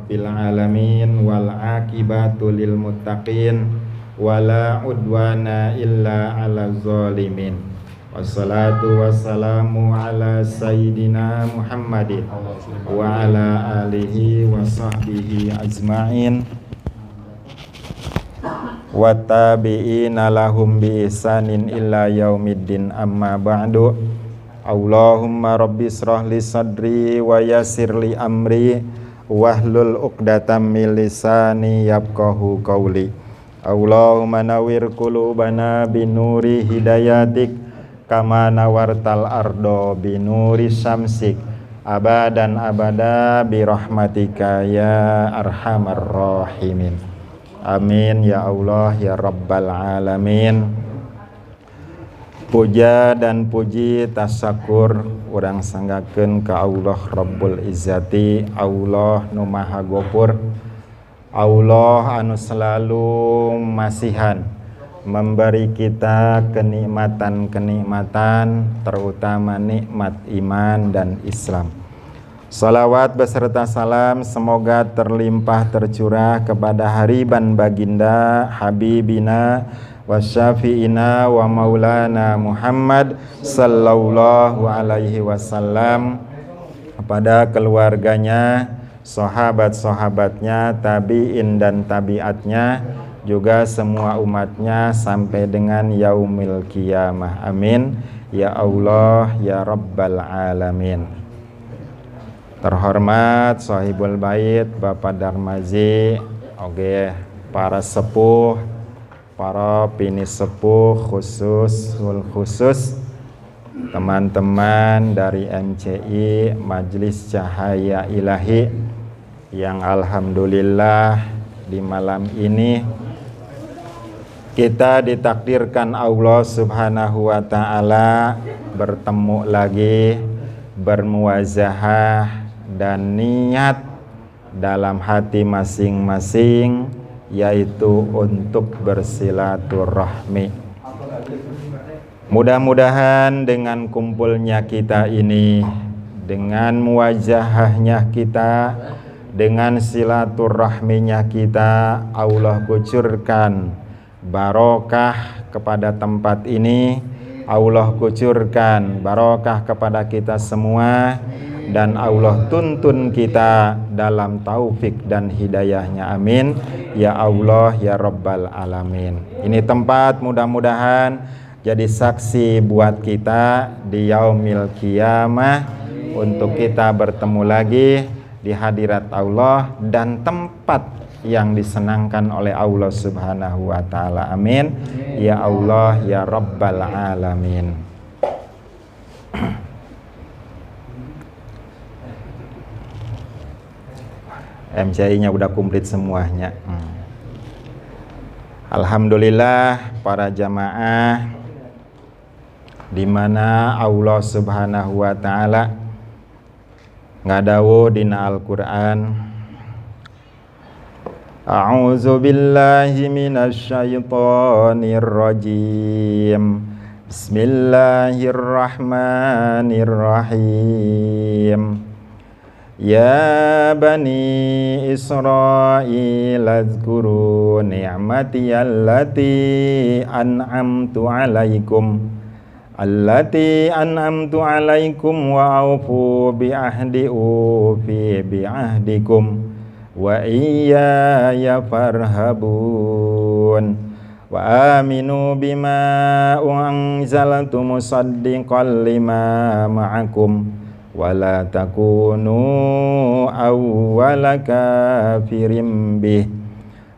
rabbil alamin wal aqibatu lil muttaqin wala udwana illa 'alal zalimin. Wassalatu wassalamu ala sayyidina Muhammadin wa ala alihi wa sahbihi ajma'in wa tabi'ina lahum bi ihsanin illa yaumiddin, amma ba'du. Allahumma rabbi israh li sadri wa yassir li amri wahlul 'uqdatam min lisani yafqahu qawli. Allahumma nawwir qulubana binuri hidayatik kama nawartal ardo binuri syamsik abadan abada birahmatika ya arhamar rahimin. Amin ya Allah ya rabbal alamin. Puja dan puji tasakur urang sanggakeun ka Allah Rabbul Izzati, Allah nu Maha Ghafur, Allah anu selalu masihan memberi kita kenikmatan-kenikmatan, terutama nikmat iman dan Islam. Salawat beserta salam semoga terlimpah tercurah kepada hariban baginda Habibina wa syafi'ina wa maulana Muhammad sallallahu alaihi wasallam, kepada keluarganya, sahabat-sahabatnya, tabi'in dan tabi'atnya, juga semua umatnya sampai dengan yaumil qiyamah. Amin ya Allah ya rabbal alamin. Terhormat sahibul bait Bapak Darmaji, oke, para sepuh, para pini sepuh khusus teman-teman dari MCI Majelis Cahaya Ilahi yang alhamdulillah di malam ini kita ditakdirkan Allah Subhanahu wa taala bertemu lagi, bermuwazahah dan niat dalam hati masing-masing, yaitu untuk bersilaturahmi. Mudah-mudahan dengan kumpulnya kita ini, dengan muwajahahnya kita, dengan silaturahminya kita, Allah kucurkan barokah kepada tempat ini, Allah kucurkan barokah kepada kita semua, dan Allah tuntun kita dalam taufik dan hidayahnya. Amin ya Allah ya rabbal alamin. Ini tempat mudah-mudahan jadi saksi buat kita di yaumil qiyamah, untuk kita bertemu lagi di hadirat Allah dan tempat yang disenangkan oleh Allah Subhanahu wa taala. Amin ya Allah ya rabbal alamin. MCI-nya udah komplit semuanya. Alhamdulillah para jamaah, di mana Allah Subhanahu wa taala ngadawu dina Al-Qur'an, A'udzu billahi minasyaitonir rajim. Bismillahirrahmanirrahim. Ya bani Israil azkuru ni'mati allati an'amtu alaikum wa aufu bi ahdi ufi bi ahdikum wa iyaya farhabun wa aminu bima unzaltu musaddiqan lima ma'akum wala takunu awwala kafirin bih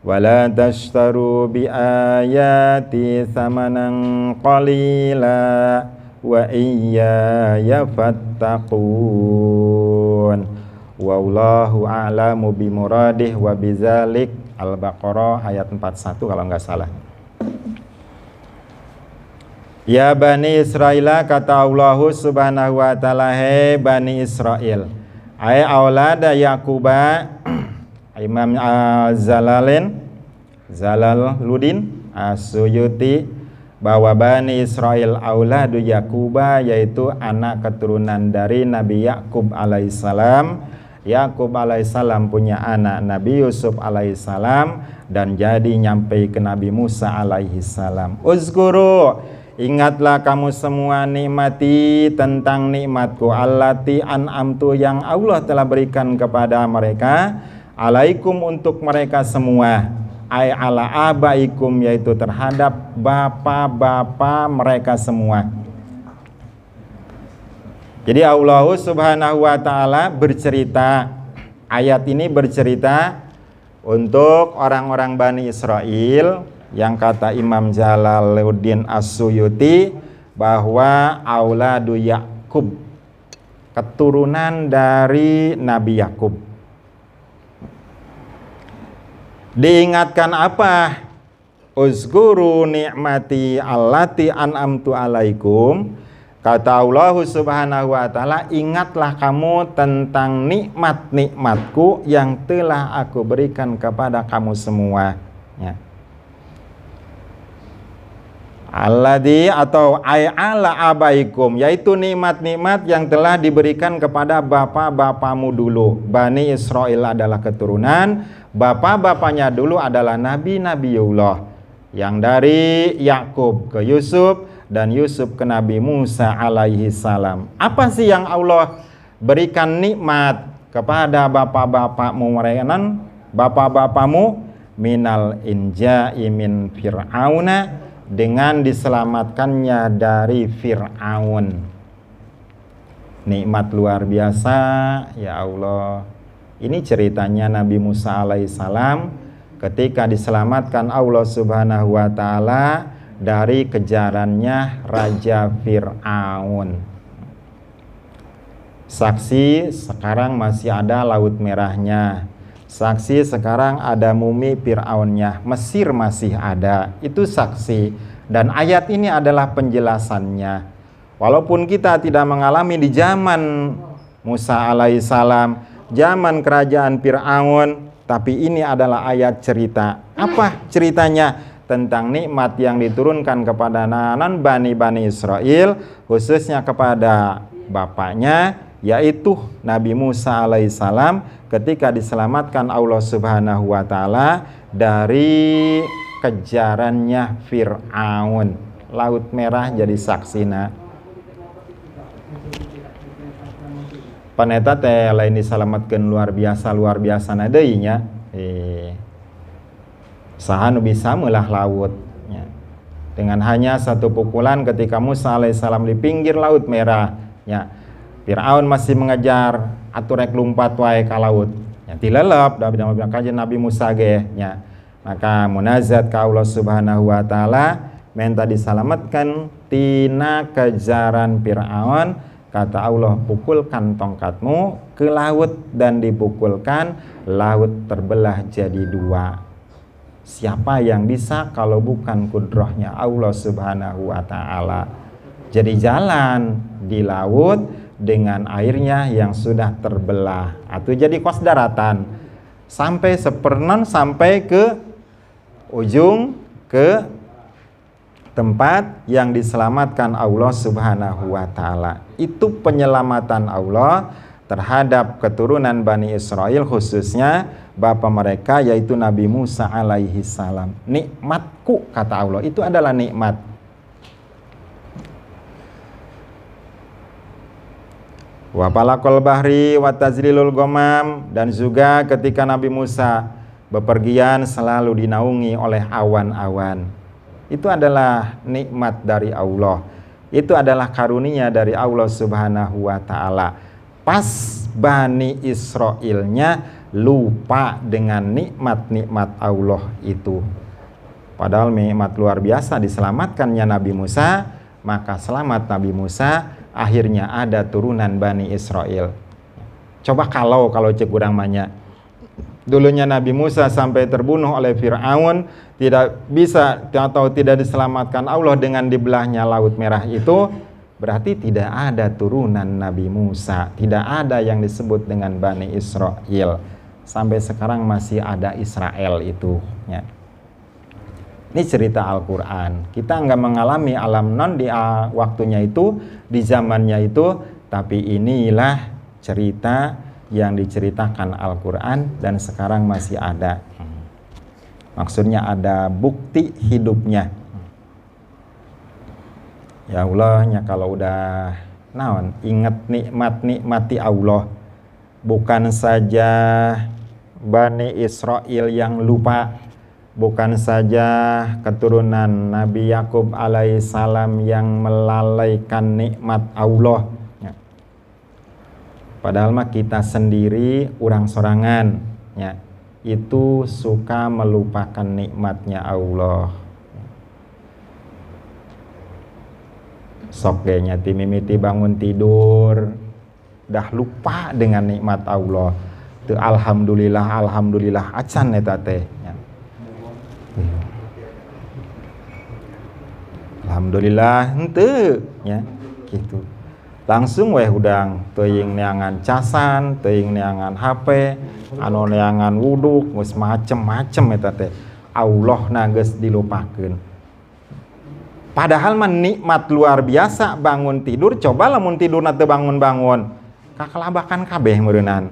wala tashtaru bi ayati thamanan qalila wa iyaya fattaqun wallahu a'lamu bimuradih wa bizalik. Al-Baqarah ayat 41 kalau enggak salah. Ya Bani Israel, kata Allah Subhanahu wa taala, hei Bani Israel, ay aulada Yaquba. Imam Zalaluddin As-Suyuti bahwa Bani Israel auladu Yaquba, yaitu anak keturunan dari Nabi Yakub alaihissalam, Yakub alaihissalam punya anak Nabi Yusuf alaihissalam dan jadi nyampe ke Nabi Musa alaihissalam. Uzkuru, ingatlah kamu semua nikmati, tentang nikmatku, allati an'amtu, yang Allah telah berikan kepada mereka, alaikum, untuk mereka semua, ay ala abaikum, yaitu terhadap bapak-bapak mereka semua. Jadi Allah Subhanahu wa taala bercerita, ayat ini bercerita untuk orang-orang Bani Israel, yang kata Imam Jalaluddin As-Suyuti bahwa auladu Yakub, keturunan dari Nabi Yakub. Diingatkan apa? Uzkuru ni'mati allati an'amtu alaikum. Kata Allah Subhanahu wa taala, ingatlah kamu tentang nikmat-nikmatku yang telah aku berikan kepada kamu semua. Ya. Alladzi atau ay ala abaikum, yaitu nikmat-nikmat yang telah diberikan kepada bapak-bapamu dulu. Bani Israel adalah keturunan, bapak-bapaknya dulu adalah nabi-nabiullah, yang dari Yakub ke Yusuf dan Yusuf ke Nabi Musa alaihi salam. Apa sih yang Allah berikan nikmat kepada bapak-bapakmu mereka? Bapak-bapakmu minal inja'i min fir'auna, dengan diselamatkannya dari Fir'aun. Nikmat luar biasa ya Allah. Ini ceritanya Nabi Musa alaihissalam ketika diselamatkan Allah Subhanahu wa taala dari kejarannya Raja Fir'aun. Saksi, sekarang masih ada Laut Merahnya. Saksi, sekarang ada mumi Fir'aunnya. Mesir masih ada. Itu saksi. Dan ayat ini adalah penjelasannya. Walaupun kita tidak mengalami di zaman Musa alaihissalam, zaman kerajaan Fir'aun, tapi ini adalah ayat cerita. Apa ceritanya? Tentang nikmat yang diturunkan kepada anak Bani Israel, khususnya kepada bapaknya, yaitu Nabi Musa alaihissalam, ketika diselamatkan Allah Subhanahu wa taala dari kejarannya Fir'aun. Laut Merah jadi saksina. Paneta teh lain diselamatkan luar biasa nadeinya. Saha nu bisa melah laut ya. Dengan hanya satu pukulan ketika Musa alaihissalam di pinggir Laut Merah ya, Fir'aun masih mengejar, aturek lumpat wae ka laut ya, tilelep da kajian Nabi Musa ge ya. Maka munazat ka Allah Subhanahu wa taala, minta diselamatkan tina kejaran Fir'aun. Kata Allah, pukulkan tongkatmu ke laut, dan dipukulkan, laut terbelah jadi dua. Siapa yang bisa kalau bukan kudrahnya Allah Subhanahu wa ta'ala. Jadi jalan di laut dengan airnya yang sudah terbelah, atau jadi kos daratan sampai sepernan, sampai ke ujung, ke tempat yang diselamatkan Allah Subhanahu wa ta'ala. Itu penyelamatan Allah terhadap keturunan Bani Israel, khususnya bapak mereka, yaitu Nabi Musa alaihi salam. Nikmatku, kata Allah, itu adalah nikmat. Wa palaqal bahri wa tazlilul ghamam, dan juga ketika Nabi Musa bepergian selalu dinaungi oleh awan-awan. Itu adalah nikmat dari Allah. Itu adalah karunia dari Allah Subhanahu wa ta'ala. Pas Bani Israilnya lupa dengan nikmat-nikmat Allah itu. Padahal nikmat luar biasa diselamatkannya Nabi Musa, maka selamat Nabi Musa, akhirnya ada turunan Bani Israel. Coba kalau cek urang manya, dulunya Nabi Musa sampai terbunuh oleh Fir'aun, tidak bisa atau tidak diselamatkan Allah dengan dibelahnya Laut Merah itu, berarti tidak ada turunan Nabi Musa, tidak ada yang disebut dengan Bani Israel. Sampai sekarang masih ada Israel itu ya. Ini cerita Al-Quran. Kita nggak mengalami alam non di waktunya itu, di zamannya itu, tapi inilah cerita yang diceritakan Al-Quran dan sekarang masih ada. Maksudnya ada bukti hidupnya. Ya Allahnya kalau udah ingat nikmati Allah, bukan saja Bani Israel yang lupa, bukan saja keturunan Nabi Yakub alaihissalam yang melalaikan nikmat Allah. Padahal mah kita sendiri orang sorangan itu suka melupakan nikmatnya Allah. Sok ge nya mimiti bangun tidur dah lupa dengan nikmat Allah. Teu alhamdulillah acan eta teh. Alhamdulillah henteu nya gitu. Langsung weh udang teuing neangan casan, teuing neangan HP, anu neangan wuduk, geus macem-macem eta teh. Allah na geus dilupakeun. Padahal mah nikmat luar biasa bangun tidur, coba lamun tidurna teu bangun-bangun. Kakalabakan kabeh meureunan.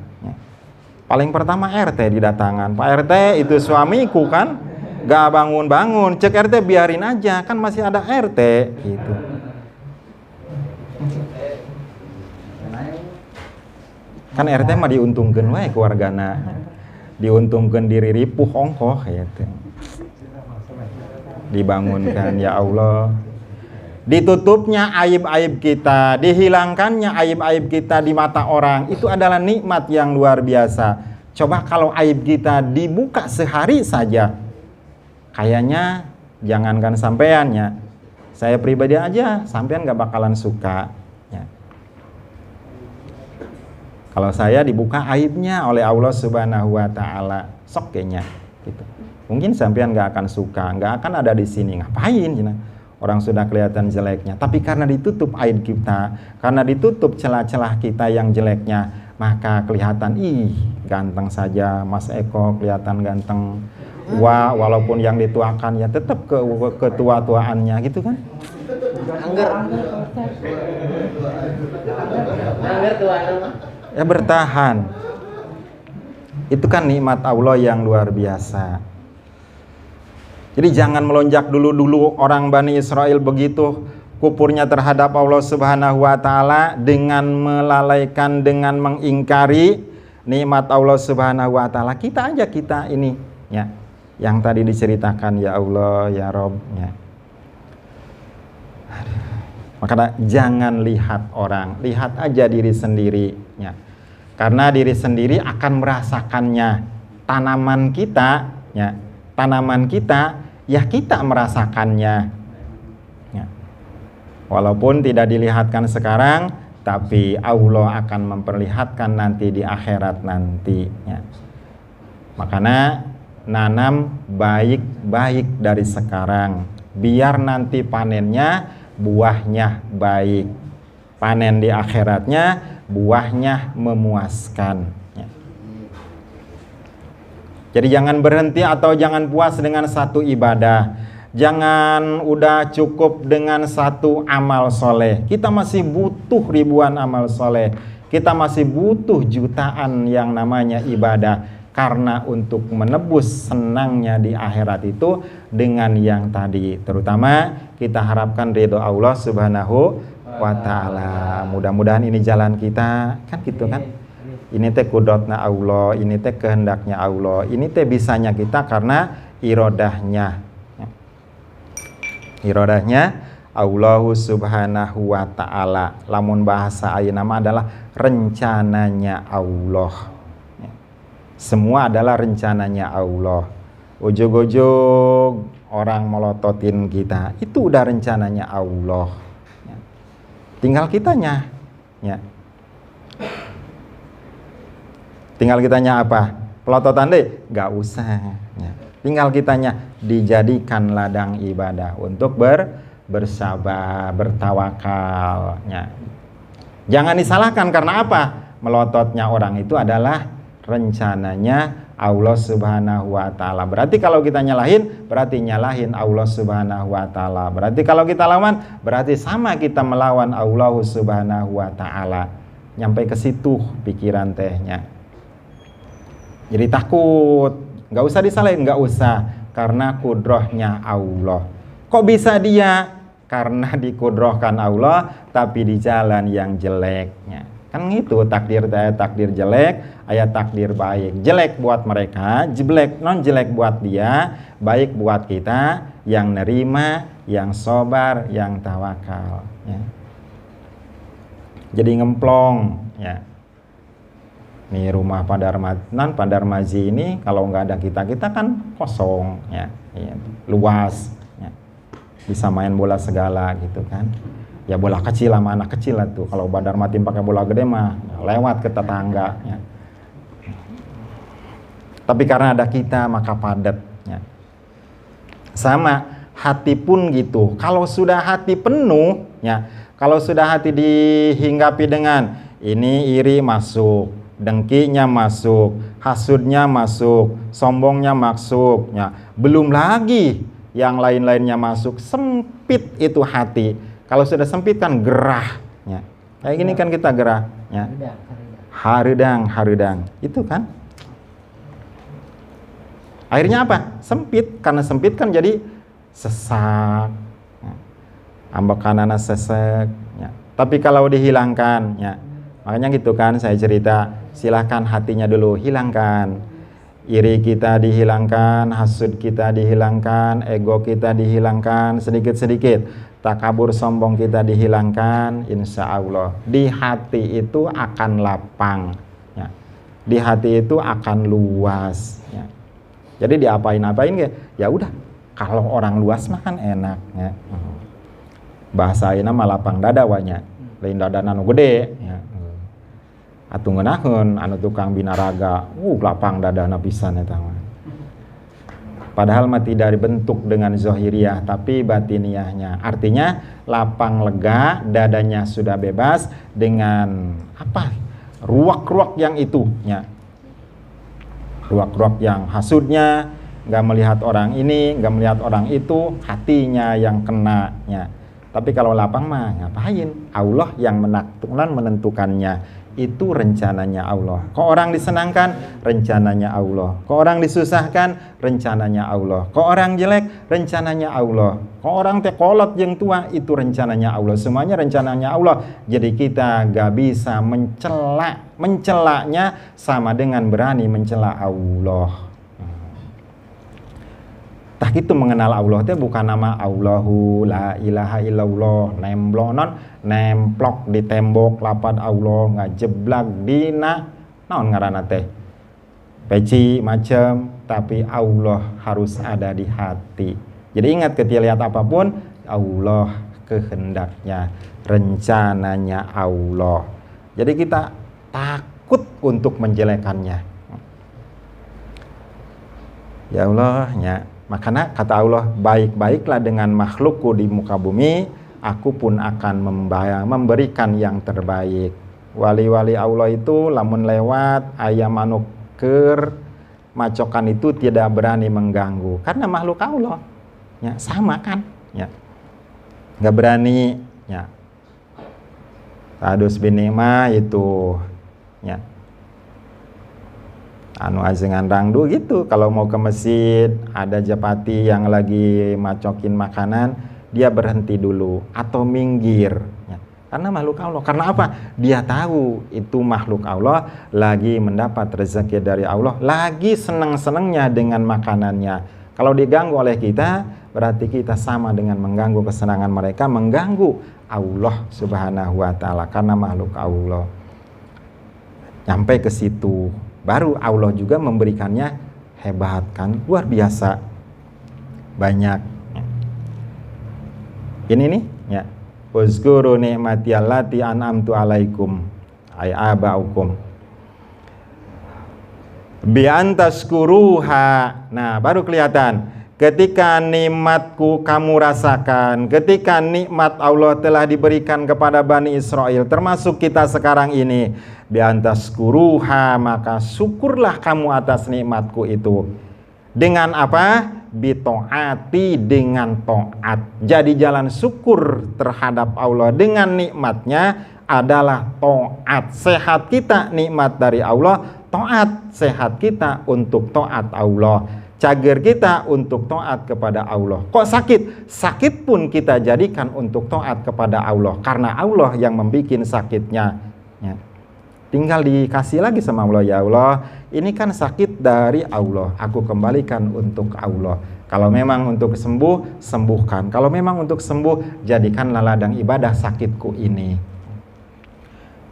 Paling pertama RT didatangan. Pak RT itu suamiku kan gak bangun-bangun. Cek RT biarin aja, kan masih ada RT gitu. Kan RT mah diuntungkeun wae keluargana. Diuntungkeun diri ripuh ongkoh gitu. Dibangunkan ya Allah. Ditutupnya aib-aib kita, dihilangkannya aib-aib kita di mata orang, itu adalah nikmat yang luar biasa. Coba kalau aib kita dibuka sehari saja, kayaknya jangankan sampeannya, saya pribadi aja sampean gak bakalan suka ya. Kalau saya dibuka aibnya oleh Allah Subhanahu wa Ta'ala, sok kayaknya gitu. Mungkin sampean gak akan suka, gak akan ada di sini, ngapain cina? Orang sudah kelihatan jeleknya. Tapi karena ditutup aib kita, karena ditutup celah-celah kita yang jeleknya, maka kelihatan ganteng saja Mas Eko, kelihatan ganteng. Wah, walaupun yang dituakan ya tetap ketua-tuaannya gitu kan. Ya bertahan. Itu kan nikmat Allah yang luar biasa. Jadi jangan melonjak dulu orang Bani Israel begitu kufurnya terhadap Allah Subhanahu wa Ta'ala dengan melalaikan, dengan mengingkari nikmat Allah Subhanahu wa Ta'ala. Kita ini ya, yang tadi diceritakan ya Allah ya Rob ya. Maka jangan lihat orang, lihat aja diri sendiri ya. Karena diri sendiri akan merasakannya. Tanaman kita ya kita merasakannya ya. Walaupun tidak dilihatkan sekarang, tapi Allah akan memperlihatkan nanti di akhirat nanti ya. Makanya nanam baik-baik dari sekarang, biar nanti panennya buahnya baik, panen di akhiratnya buahnya memuaskan. Jadi jangan berhenti atau jangan puas dengan satu ibadah. Jangan udah cukup dengan satu amal soleh. Kita masih butuh ribuan amal soleh. Kita masih butuh jutaan yang namanya ibadah. Karena untuk menebus senangnya di akhirat itu dengan yang tadi. Terutama kita harapkan ridho Allah Subhanahu wa Ta'ala. Mudah-mudahan ini jalan kita. Kan gitu kan. Ini teh kudratna Allah, ini teh kehendaknya Allah, ini teh bisanya kita karena irodahnya. Irodahnya Allah Subhanahu wa Ta'ala. Lamun bahasa ayeuna nama adalah rencananya Allah. Semua adalah rencananya Allah. Ujug-ujug orang melototin kita, itu udah rencananya Allah. Tinggal kitanya ya. Tinggal kitanya apa? Pelototan deh? Gak usah ya. Tinggal kitanya dijadikan ladang ibadah untuk bersabar, bertawakal ya. Jangan disalahkan karena apa? Melototnya orang itu adalah rencananya Allah Subhanahu wa Ta'ala. Berarti kalau kita nyalahin, berarti nyalahin Allah Subhanahu wa Ta'ala. Berarti kalau kita lawan, berarti sama kita melawan Allah Subhanahu wa Ta'ala. Nyampe ke situ pikiran tehnya. Jadi takut, nggak usah disalahin, nggak usah, karena kudrohnya Allah. Kok bisa dia? Karena dikudrohkan Allah, tapi di jalan yang jeleknya. Kan gitu, takdir jelek, ayat takdir baik. Jelek buat mereka, jelek buat dia, baik buat kita yang nerima, yang sabar, yang tawakal. Ya. Jadi ngemplong, ya. Nih rumah Padarmaji ini kalau nggak ada kita kan kosong, ya, luas, ya. Bisa main bola segala gitu kan. Ya bola kecil sama anak kecil lah tuh. Kalau Padarmatim pakai bola gede mah lewat ke tetangga, ya. Tapi karena ada kita maka padat, ya. Sama hati pun gitu. Kalau sudah hati penuh, ya. Kalau sudah hati dihinggapi dengan ini iri masuk, dengkinya masuk, hasudnya masuk, sombongnya masuk, ya. Belum lagi yang lain-lainnya masuk, sempit itu hati. Kalau sudah sempit kan gerah, ya. Kayak gini kan kita gerah, ya. Harudang, itu kan. Akhirnya apa? Sempit, karena sempit kan jadi sesak. Ambek kanana sesek, ya. Tapi kalau dihilangkan, ya. Makanya gitu kan saya cerita, silahkan hatinya dulu hilangkan. Iri kita dihilangkan, hasud kita dihilangkan, ego kita dihilangkan sedikit-sedikit. Takabur sombong kita dihilangkan, insya Allah di hati itu akan lapang, ya. Di hati itu akan luas, ya. Jadi diapain-apain ya udah. Kalau orang luas mah kan enak, ya. Bahasa ayeuna mah lapang dada wanya, lain dada anu gede, ya. Atuh ngeunaheun anu tukang binaraga, lapang dadana pisan eta mah. Padahal mah tidak dibentuk dengan zahiriyah tapi batiniahnya. Artinya lapang lega, dadanya sudah bebas dengan apa? Ruak-ruak yang itu, ya. Ruak-ruak yang hasudnya, nggak melihat orang ini, nggak melihat orang itu, hatinya yang kena, ya. Tapi kalau lapang mah ngapain? Allah yang menentukannya. Itu rencananya Allah. Kok orang disenangkan? Rencananya Allah. Kok orang disusahkan? Rencananya Allah. Kok orang jelek? Rencananya Allah. Kok orang kolot yang tua? Itu rencananya Allah. Semuanya rencananya Allah. Jadi kita gak bisa mencelaknya sama dengan berani mencela Allah. Tah itu mengenal Allah itu bukan nama Allahu la ilaha illallah nemplok di tembok lapad Allah ngajeblak dina naon ngaranna teh peci macam, tapi Allah harus ada di hati. Jadi ingat ketika lihat apapun Allah kehendaknya, rencananya Allah. Jadi kita takut untuk menjelekannya. Ya Allah, ya. Makanya kata Allah, baik-baiklah dengan makhlukku di muka bumi, aku pun akan memberikan yang terbaik. Wali-wali Allah itu lamun lewat ayam manuk ker macokan itu tidak berani mengganggu karena makhluk Allah, ya sama kan, ya nggak berani, ya. Tadus binima itu, ya. Anu ajengan rangdu gitu, kalau mau ke masjid ada japati yang lagi macokin makanan, dia berhenti dulu atau minggir, ya. Karena makhluk Allah. Karena apa? Dia tahu itu makhluk Allah lagi mendapat rezeki dari Allah, lagi senang-senangnya dengan makanannya. Kalau diganggu oleh kita, berarti kita sama dengan mengganggu kesenangan mereka, mengganggu Allah Subhanahu wa taala karena makhluk Allah. Nyampe ke situ baru Allah juga memberikannya hebat kan, luar biasa banyak. Ini nih, ya. Uzkuru ni'mati allati an'amtu alaikum ay abaukum bi antaskuruha. Nah, baru kelihatan ketika nikmatku kamu rasakan, ketika nikmat Allah telah diberikan kepada Bani Israel, termasuk kita sekarang ini, bi antaskuruha, maka syukurlah kamu atas nikmatku itu. Dengan apa? Bito'ati, dengan to'at. Jadi jalan syukur terhadap Allah dengan nikmatnya adalah taat. Sehat kita nikmat dari Allah, taat. Sehat kita untuk taat Allah, cager kita untuk taat kepada Allah. Kok sakit? Sakit pun kita jadikan untuk taat kepada Allah, karena Allah yang membuat sakitnya. Ya. Tinggal dikasih lagi sama Allah, ya Allah, ini kan sakit dari Allah, aku kembalikan untuk Allah. Kalau memang untuk sembuh, sembuhkan. Kalau memang untuk sembuh, jadikanlah ladang ibadah sakitku ini.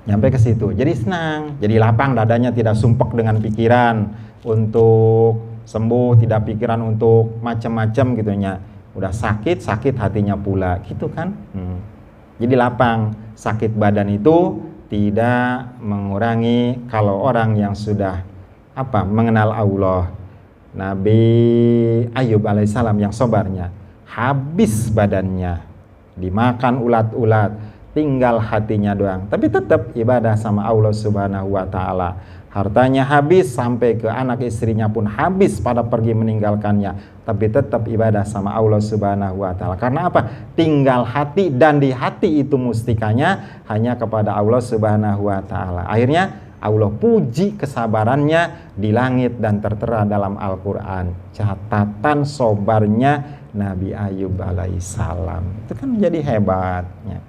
Nyampe ke situ, jadi senang, jadi lapang dadanya, tidak sumpek dengan pikiran untuk sembuh, tidak pikiran untuk macam-macam gitunya. Udah sakit hatinya pula, gitu kan? Jadi lapang. Sakit badan itu tidak mengurangi kalau orang yang sudah mengenal Allah. Nabi Ayub alaihissalam yang sabarnya, habis badannya dimakan ulat-ulat, tinggal hatinya doang, tapi tetap ibadah sama Allah Subhanahu wa ta'ala. Hartanya habis, sampai ke anak istrinya pun habis pada pergi meninggalkannya, tapi tetap ibadah sama Allah Subhanahu wa ta'ala. Karena apa? Tinggal hati, dan di hati itu mustikanya hanya kepada Allah Subhanahu wa ta'ala. Akhirnya Allah puji kesabarannya di langit dan tertera dalam Al-Quran. Catatan sobarnya Nabi Ayub alaihissalam. Itu kan menjadi hebatnya.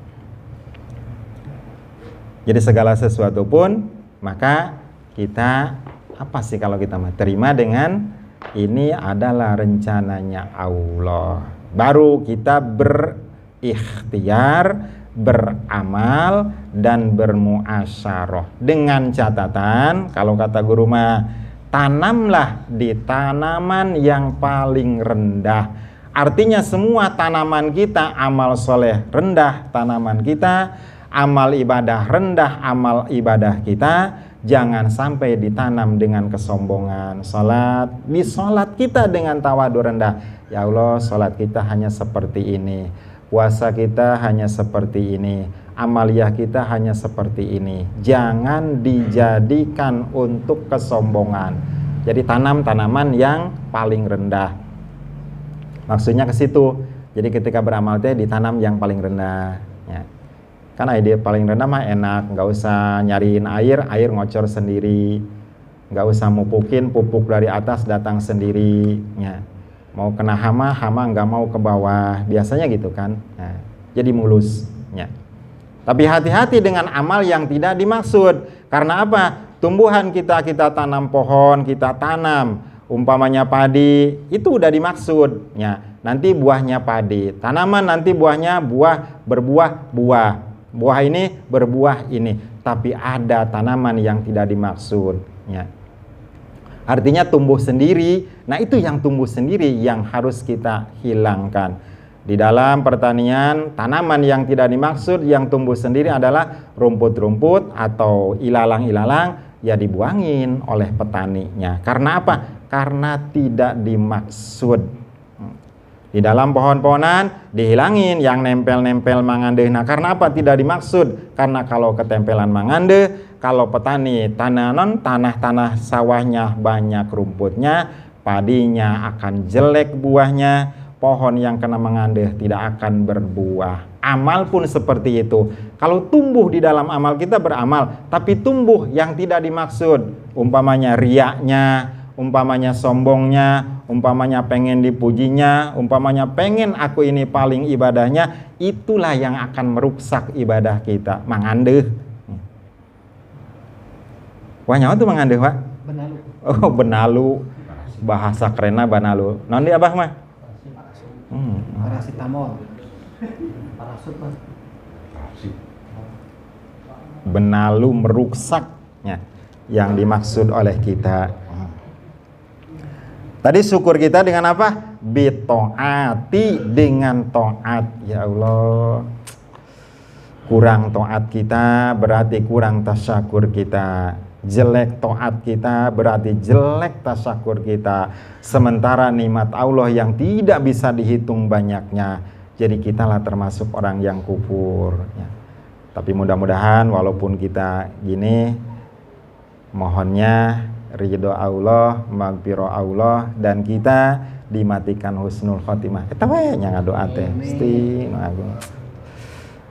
Jadi segala sesuatu pun, maka kita apa sih kalau kita terima dengan ini adalah rencananya Allah. Baru kita berikhtiar, beramal, dan bermuasyarah. Dengan catatan, kalau kata guru mah, tanamlah di tanaman yang paling rendah. Artinya semua tanaman kita, amal soleh rendah tanaman kita, amal ibadah rendah amal ibadah kita. Jangan sampai ditanam dengan kesombongan. Di sholat kita dengan tawadu rendah. Ya Allah, sholat kita hanya seperti ini, puasa kita hanya seperti ini, amaliyah kita hanya seperti ini. Jangan dijadikan untuk kesombongan. Jadi tanam tanaman yang paling rendah. Maksudnya ke situ. Jadi ketika beramal ditanam yang paling rendah. Ya. Kan ide paling rendah mah enak, nggak usah nyariin air ngocor sendiri, nggak usah mupukin, pupuk dari atas datang sendiri. Ya. Mau kena hama nggak mau ke bawah, biasanya gitu kan. Nah, jadi mulus. Ya. Tapi hati-hati dengan amal yang tidak dimaksud. Karena apa? Tumbuhan kita tanam pohon, kita tanam, umpamanya padi, itu udah dimaksud. Ya. Nanti buahnya padi, tanaman nanti buahnya berbuah buah. Buah ini berbuah ini, tapi ada tanaman yang tidak dimaksud. Ya. Artinya tumbuh sendiri. Nah, itu yang tumbuh sendiri yang harus kita hilangkan. Di dalam pertanian, tanaman yang tidak dimaksud yang tumbuh sendiri adalah rumput-rumput atau ilalang-ilalang, ya dibuangin oleh petaninya. Karena apa? Karena tidak dimaksud. Di dalam pohon-pohonan dihilangin yang nempel-nempel mangande. Nah, karena apa? Tidak dimaksud. Karena kalau ketempelan mangande, kalau petani tanah sawahnya banyak rumputnya, padinya akan jelek buahnya, pohon yang kena mangande tidak akan berbuah. Amal pun seperti itu. Kalau tumbuh di dalam amal kita beramal, tapi tumbuh yang tidak dimaksud, umpamanya riaknya, umpamanya sombongnya, umpamanya pengen dipujinya, umpamanya pengen aku ini paling ibadahnya, itulah yang akan merusak ibadah kita. Mangandeh. Wah, nyawa tuh mangandeh, Pak? Benalu. Oh, benalu. Bahasa kerenna banalu. Naon di abah mah? Paracetamol. Parasut, Mas. Benalu merusaknya yang dimaksud oleh kita. Tadi syukur kita dengan apa? Bitoati, dengan taat. Ya Allah, kurang taat kita berarti kurang tasyakur kita. Jelek taat kita berarti jelek tasyakur kita. Sementara nikmat Allah yang tidak bisa dihitung banyaknya, jadi kitalah termasuk orang yang kufur. Ya. Tapi mudah-mudahan walaupun kita gini, mohonnya ridho Allah, magfirah Allah, dan kita dimatikan husnul khotimah. Eta we nya ngadoa teh. Pasti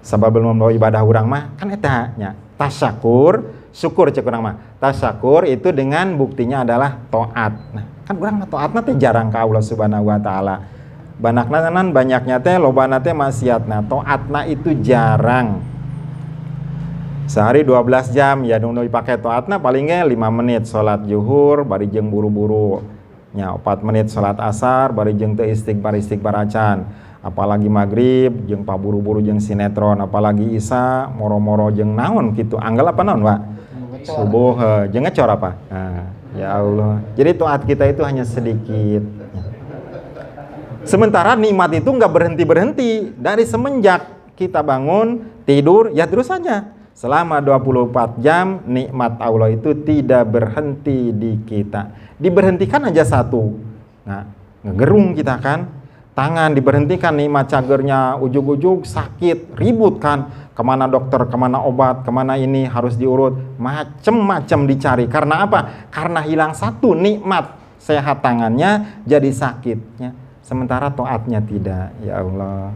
Sabab belum membawa ibadah urang mah kan eta nya tasyakur, syukur cek urang mah. Tasyakur itu dengan buktinya adalah taat. Nah, kan urang mah taatna teh jarang ka Allah Subhanahu wa taala. Banakna nan banyaknya teh lobana teh maksiatna, taatna itu jarang. Sehari 12 jam ya nu dipake taatna palingnya 5 menit salat zuhur bari jeung buru-buru nya 4 menit salat asar bari jeung teu istighfar acan. Apalagi maghrib jeung paburu-buru jeung sinetron, apalagi isya moro-moro jeung naon kitu. Anggal apa naon, Pak? Subuh jeung ngecor apa? Nah, ya Allah. Jadi taat kita itu hanya sedikit. Sementara nikmat itu enggak berhenti-berhenti. Dari semenjak kita bangun, tidur, ya terus saja. Selama 24 jam nikmat Allah itu tidak berhenti di kita. Diberhentikan aja satu. Nah, ngegerung kita kan. Tangan diberhentikan nikmat cagernya ujug-ujug sakit, ribut kan. Kemana dokter, kemana obat, kemana ini harus diurut. Macem-macem dicari. Karena apa? Karena hilang satu nikmat sehat tangannya jadi sakitnya. Sementara taatnya tidak. Ya Allah.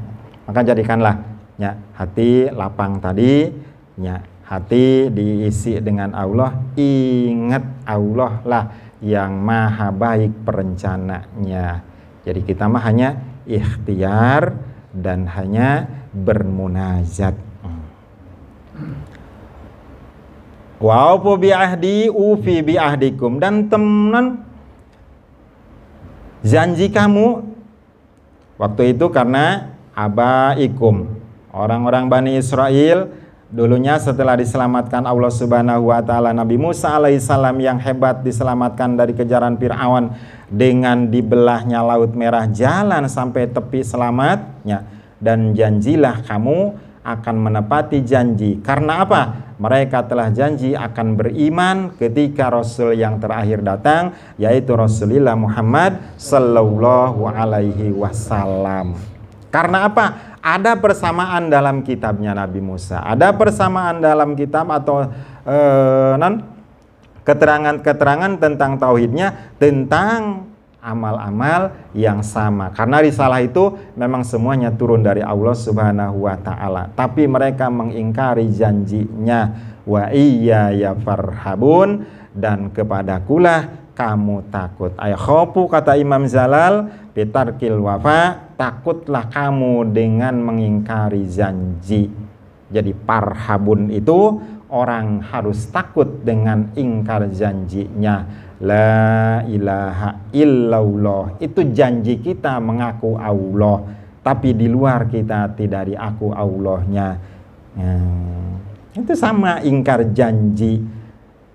Maka jadikanlah ya, hati lapang tadi. Ya, hati diisi dengan Allah. Ingat Allah lah yang maha baik perencananya. Jadi kita mah hanya ikhtiar dan hanya bermunajat. Wa ufu bi ahdi ufi bi ahdikum, dan teman janji kamu waktu itu karena abaikum, orang-orang Bani Israel dulunya setelah diselamatkan Allah Subhanahu wa taala, Nabi Musa alaihissalam yang hebat diselamatkan dari kejaran Fir'aun dengan dibelahnya Laut Merah, jalan sampai tepi selamatnya. Dan janjilah kamu akan menepati janji. Karena apa? Mereka telah janji akan beriman ketika Rasul yang terakhir datang, yaitu Rasulullah Muhammad sallallahu alaihi wasallam. Karena apa? Ada persamaan dalam kitabnya Nabi Musa. Ada persamaan dalam kitab atau keterangan-keterangan tentang tauhidnya, tentang amal-amal yang sama. Karena risalah itu memang semuanya turun dari Allah Subhanahu wa taala. Tapi mereka mengingkari janjinya. Wa iyya ya farhabun, dan kepadakulah kamu takut. Ayakhofu, kata Imam Zalal, bitarkil wafa, takutlah kamu dengan mengingkari janji. Jadi parhabun itu orang harus takut dengan ingkar janjinya. La ilaha illallah, itu janji kita mengaku Allah, tapi di luar kita tidak diaku Allahnya. Itu sama ingkar janji.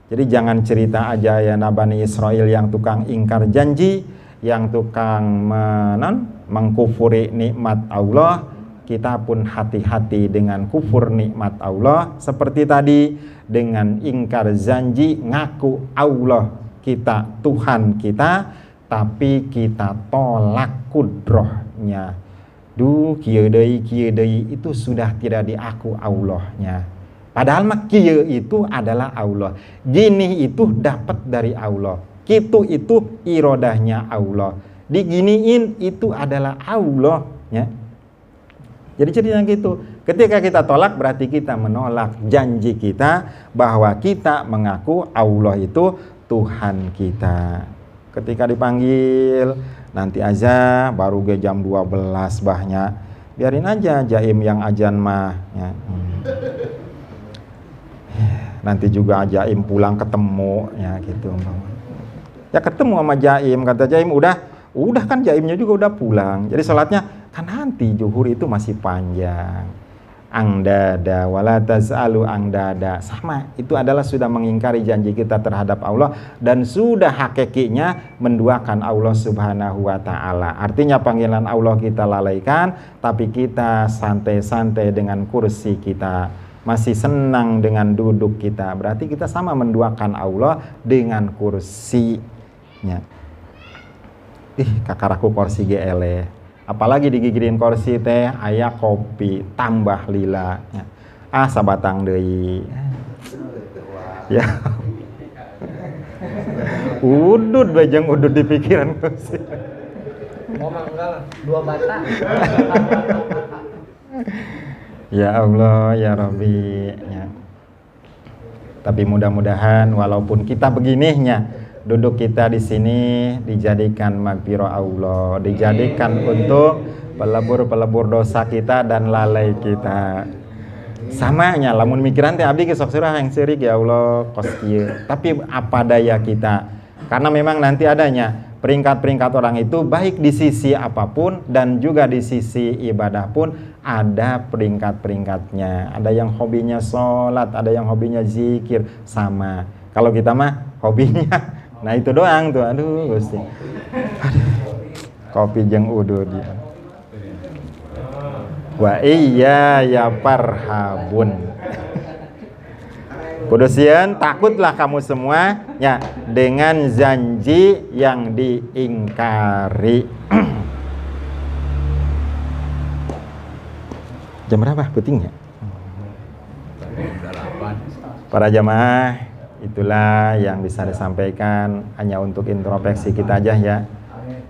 Jadi jangan cerita aja ya Bani Israel yang tukang ingkar janji, yang tukang mengkufuri nikmat Allah. Kita pun hati-hati dengan kufur nikmat Allah. Seperti tadi, dengan ingkar janji, ngaku Allah kita, Tuhan kita, tapi kita tolak kudrohnya. Kieu deui itu sudah tidak diaku Allahnya. Padahal mah kieu itu adalah Allah. Gini itu dapat dari Allah. Kitu itu irodahnya Allah. Diginiin itu adalah Allah, ya. Jadi ceritanya gitu. Ketika kita tolak berarti kita menolak janji kita bahwa kita mengaku Allah itu Tuhan kita. Ketika dipanggil nanti aja baru ke jam 12 bahnya. Biarin aja jaim yang ajan mah, ya. Nanti juga jaim pulang ketemu, ya gitu. Ya ketemu sama jaim, kata jaim udah kan jaimnya juga udah pulang. Jadi sholatnya kan nanti zuhur itu masih panjang. Angdada wala tas'alu angdada, sama, itu adalah sudah mengingkari janji kita terhadap Allah dan sudah hakikinya menduakan Allah Subhanahu wa taala. Artinya panggilan Allah kita lalaikan, tapi kita santai-santai dengan kursi kita, masih senang dengan duduk kita. Berarti kita sama menduakan Allah dengan kursinya. Kakaraku kursi GL. Apalagi digigirin kursi teh aya kopi tambah lila, ya. Sabatang deui. Ya. Udud bajang udud di pikiran kursi. Oh manggal 2 bata. Ya Allah, ya Rabbi. Ya. Tapi mudah-mudahan walaupun kita begininya, duduk kita di sini dijadikan magfirah Allah, dijadikan untuk pelebur-pelebur dosa kita dan lalai kita. Samanya lamun mikiran teh abdi ge sok surah yang sirik ya Allah kos kieu. Tapi apa daya kita? Karena memang nanti adanya peringkat-peringkat orang itu baik di sisi apapun dan juga di sisi ibadah pun ada peringkat-peringkatnya. Ada yang hobinya sholat, ada yang hobinya zikir, sama. Kalau kita mah hobinya, nah itu doang tuh. Aduh Gusti. Kopi jeung udu dia. Wa iya ya parhabun. Kudusian, takutlah kamu semua ya dengan janji yang diingkari. Jam berapa putingnya? Para jamaah, itulah yang bisa disampaikan, hanya untuk introspeksi kita aja ya.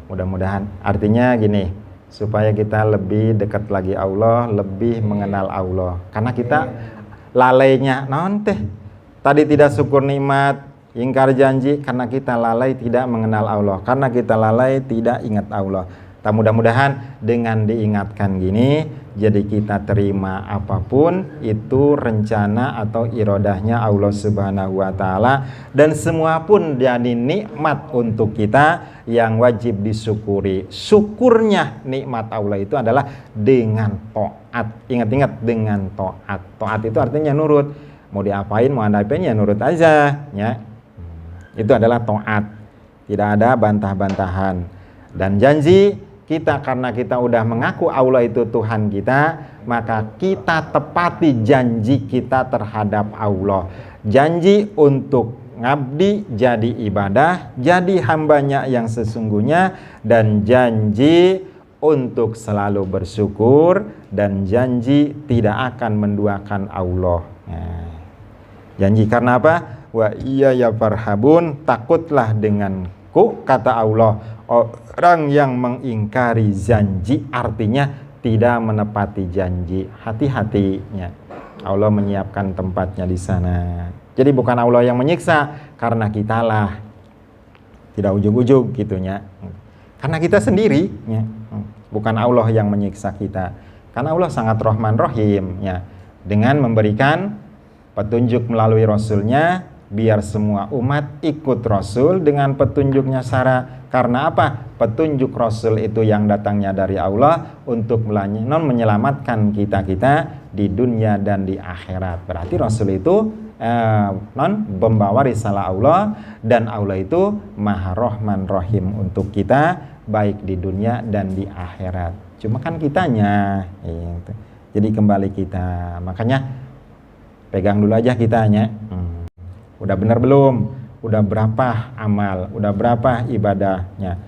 Mudah-mudahan artinya gini, supaya kita lebih dekat lagi Allah, lebih mengenal Allah. Karena kita lalainya naon teh? Tadi tidak syukur nikmat, ingkar janji karena kita lalai tidak mengenal Allah, karena kita lalai tidak ingat Allah. Tak mudah-mudahan dengan diingatkan gini, jadi kita terima apapun itu rencana atau irodahnya Allah Subhanahu wa Ta'ala, dan semua pun jadi nikmat untuk kita yang wajib disyukuri. Syukurnya nikmat Allah itu adalah dengan taat. Ingat-ingat, dengan taat. Taat itu artinya nurut. Mau diapain, mau apain ya nurut aja ya. Itu adalah taat. Tidak ada bantah-bantahan. Dan janji kita, karena kita udah mengaku Allah itu Tuhan kita, maka kita tepati janji kita terhadap Allah. Janji untuk ngabdi jadi ibadah, jadi hambanya yang sesungguhnya, dan janji untuk selalu bersyukur, dan janji tidak akan menduakan Allah. Nah, janji karena apa? Wa iya ya farhabun, takutlah denganku, kata Allah, orang yang mengingkari janji, artinya tidak menepati janji. Hati-hatinya, Allah menyiapkan tempatnya di sana. Jadi bukan Allah yang menyiksa, karena kitalah tidak ujug-ujug gitunya. Karena kita sendiri ya. Bukan Allah yang menyiksa kita. Karena Allah sangat Rahman Rahim ya, dengan memberikan petunjuk melalui Rasulnya, biar semua umat ikut Rasul dengan petunjuknya Sarah. Karena apa? Petunjuk Rasul itu yang datangnya dari Allah untuk menyelamatkan kita-kita di dunia dan di akhirat. Berarti Rasul itu membawa risalah Allah, dan Allah itu Maha Rahman Rahim untuk kita, baik di dunia dan di akhirat. Cuma kan kitanya gitu. Jadi kembali kita, makanya pegang dulu aja kitanya. Udah benar belum? Udah berapa amal? Udah berapa ibadahnya?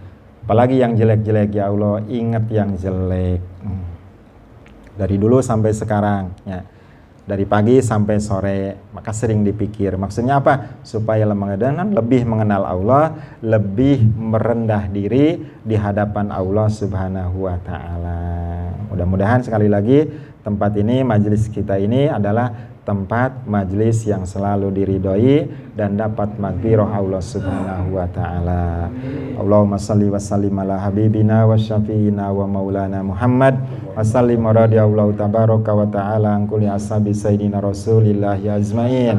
Apalagi yang jelek-jelek, ya Allah, ingat yang jelek. Dari dulu sampai sekarang ya. Dari pagi sampai sore, maka sering dipikir. Maksudnya apa? Supaya lebih mengenal Allah, lebih merendah diri di hadapan Allah Subhanahu wa Ta'ala. Mudah-mudahan sekali lagi tempat ini, majelis kita ini adalah tempat majelis yang selalu diridhoi dan dapat maghfirah Allah Subhanahu wa Ta'ala. Allahumma salli wa sallim ala habibina wa syafi'ina wa maulana Muhammad wa sallim wa radiyallahu tabaraka wa ta'ala an kulli ashabi sayyidina rasulillahi azmain.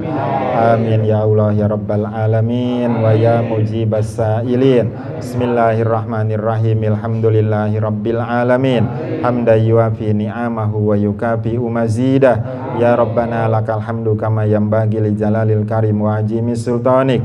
Amin ya Allah ya rabbal alamin wa ya mujibas sa'ilin. Bismillahirrahmanirrahim. Alhamdulillahi rabbil alamin. Hamdan yuafi ni'amahu wa yukafi'u mazidah. Ya Rabbana lakal hamdu kama yanbaghi li jalalil karim wa ajimi sultanik.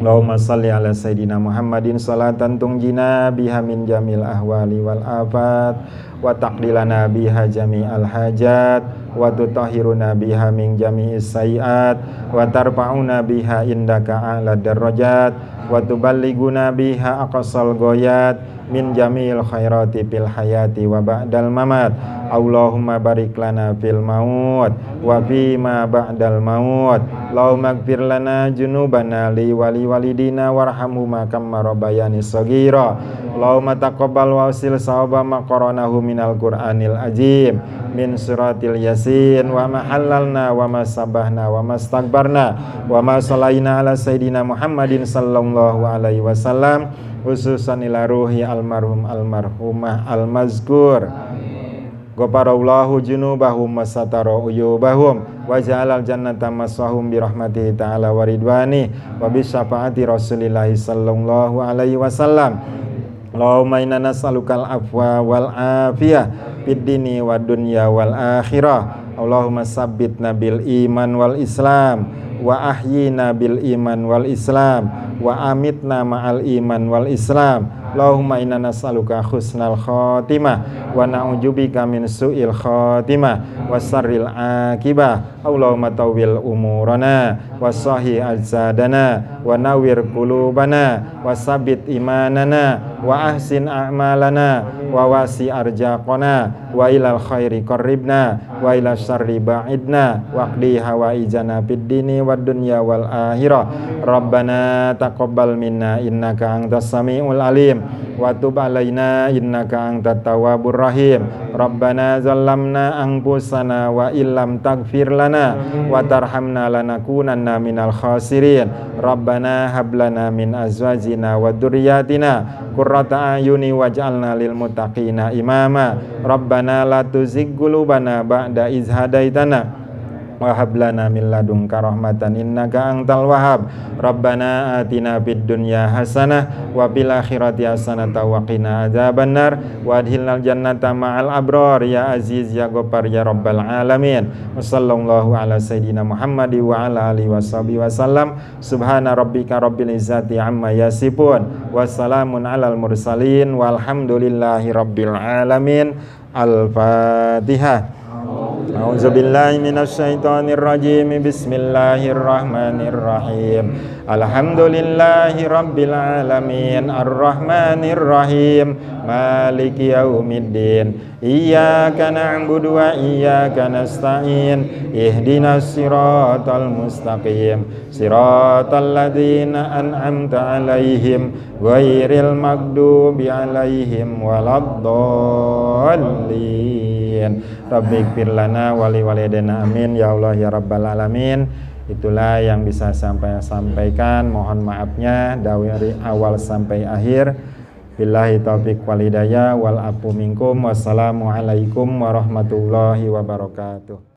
Allahumma salli ala sayyidina Muhammadin salatan tungjina biha min jamil ahwali wal afat wa taqdilana biha jami'al hajat wa tutahhiruna biha min jami'is sayiat wa tarfa'una biha indaka a'la darajat wa tuballighuna biha aqsal ghayat min jamil khairati fil hayati wa ba'dal mamat. Allahumma barik lana fil maut wa fima ba'dal maut. Allahumma ighfir lana junubana li wali walidina warhamhuma kama rabbayani shaghira. Allahumma taqabbal wa usil sawaba ma qaranahu minal Qur'anil azim min suratil yasin wa ma halalna wa ma sabahna wa ma stakbarna wa ma salaina ala sayyidina Muhammadin sallallahu alaihi wasallam khususan ila ruhi almarhum almarhumah almazkur ghafarallahu junubahum wasatara uyubahum wa ja'alal jannata maswahum bi rahmatihi ta'ala wa ridwani wa bi syafaati rasulillahi sallallahu alaihi wasallam. Allahumma inna nas'alukal afwa wal afiyah fid dini wad dunya wal akhirah. Allahumma sabbitna bil iman wal islam wa ahyina bil iman wal islam wa amitna ma'al iman wal islam. Allahumma inna nas'aluka husnal khatimah wa na'udzubika min su'il khatimah wa sarril akibah. Allahumma tawwil umurana wa sahih ajsadana wa nawwir qulubana wa sabbit imanana wa ahsin a'malana wa wasi arjaqana wa ilal khairi qarribna wa ilal syarri ba'idna wa qdi hawaijana fid dini wad dunya wal akhirah. Rabbana taqabbal minna innaka antas samiul alim wa tub alaina innaka antat tawwabur rahim. Rabbana zalamna anfusana wa illam taghfir lana wa tarhamna lanakunanna minal khasirin. Rabbana hab lana min azwajina wa dzurriyyatina qurrata ayuni waj'alna lil muttaqina imama. Rabbana la tuzigh qulubana ba'da idh hadaitana wa hab lana min ladunka rahmatan innaka antal wahhab. Rabbana atina fid dunya hasanah wa fil akhirati hasanah wa qina adzabannar wa adkhilnal jannata ma'al abrar ya aziz ya ghaffar ya rabbal alamin. Wa sallallahu ala sayidina Muhammad wa ala alihi washabihi wasallam. Subhana rabbika rabbil izzati amma yasifun wa salamun alal mursalin walhamdulillahi rabbil alamin. Al-Fatihah. A'udzubillahi minasyaitonir rajim. Bismillahirrahmanirrahim. Alhamdulillahi rabbil alamin arrahmanir rahim maliki yaumiddin. Iyyaka na'budu wa iyyaka nasta'in. Ihdinas siratal mustaqim. Siratal ladzina an'amta 'alaihim ghairil maghdubi 'alaihim waladdallin. Rabbighfir lana wa liwalidayna amin ya Allah ya rabbal alamin. Itulah yang bisa saya sampaikan, mohon maafnya dari awal sampai akhir. Billahi taufiq wal hidayah wal afu minkum. Wassalamualaikum warahmatullahi wabarakatuh.